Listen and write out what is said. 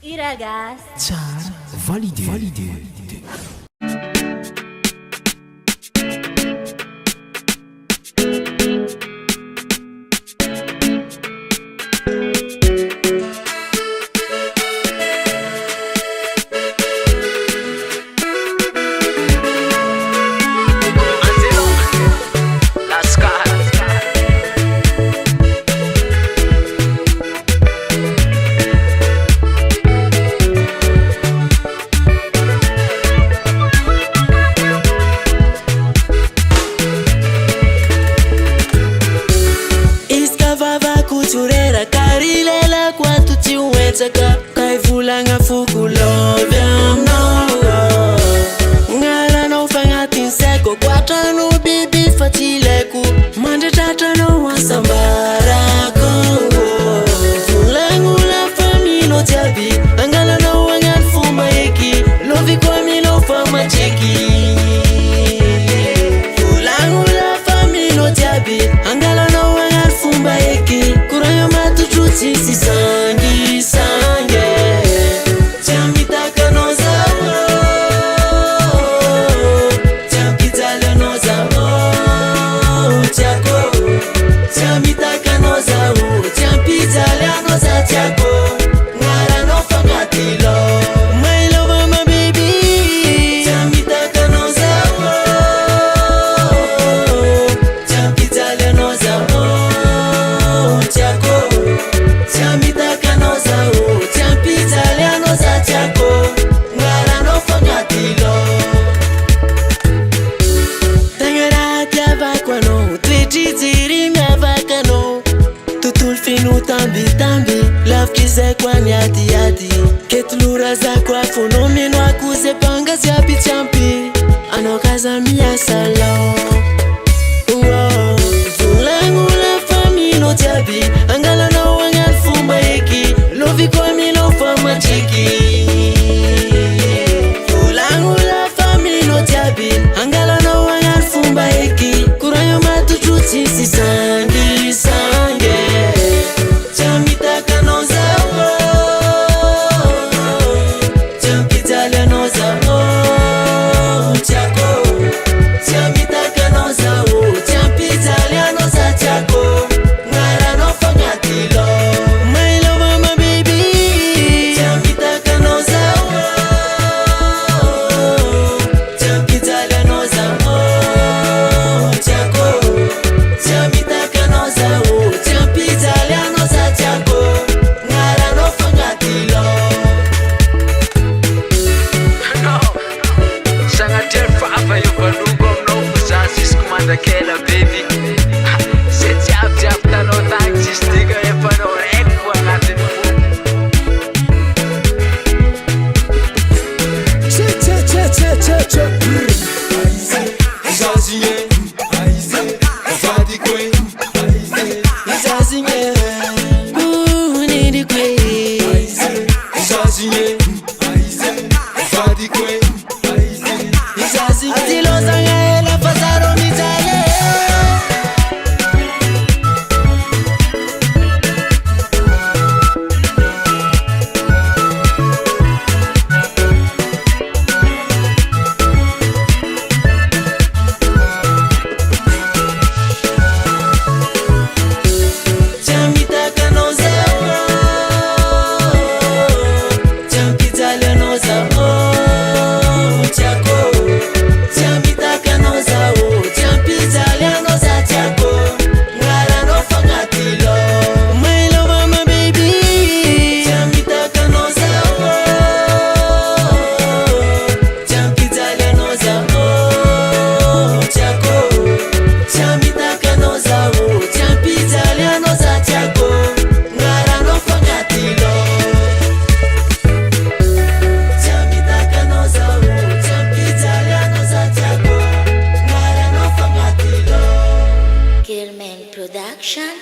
I ragazzi. Tsara, validé. Turera karilela kwa tutiwetaka kaivulanga fukulovy aminao ngala no fagnatin'saiko quatrano biby fa tsy ilaiko mandratratranao asambarako volagno lafa milo jiaby angalanao agnano fomba eky loviko milo fa matreky volagno lafa milo jiaby angalanao agnano fomba eky Sisi sangi sange Chamitaka no zamo Champitala no zamo Chako Chamitaka no zamo Champitala no za chako Ngara no fangatilo My love my baby Chamitaka no zamo Champitala no zamo Chako Chamitaka no zao, champitala no za chako, ngara no fangatilo. Tangarati avakwano, twitriziri miavakano, tutulfinu tambi, lafkize kwa nyati, ketulura za kwa fono mino akuze panga ziapi champi, anokaza mia salo. Vulangu la famino jabi, angala no wangal fumba eki, loviko milo fama cheki. Vulangu la famino jabi, angala no wangal fumba eki, kurayo matu chuti si sangi sange. Chamitaka no zao, champitala no zao, chako. Chamitaka no zao, champitala no za chako, ngara no fangatilo. My love my baby, chamitaka no zao, champitala no zao, chako. Chamitaka no zao, champitala no za chako, ngara no fangatilo. Sangat apa yung balugom no Sasis kumanda kela baby Setiap tanong taksis Tiga yung panong ekwa natin po Zazinye, vadikwe, Zazinye, nidi kwe. zazinye, vadikwe. Atilo zangela pasaro mitale. Chamitaka no zao, champitala no zao, chako. Chamitaka no zao, champitala no za chako, ngara no fangatilo. My love my baby, chamitaka no zao, champitala no zao, chako. Chamitaka no zao, champitala no za chako, ngara no fangatilo. Chamitaka no zao, champitala no za chako, ngara no fangatilo. Killman Production.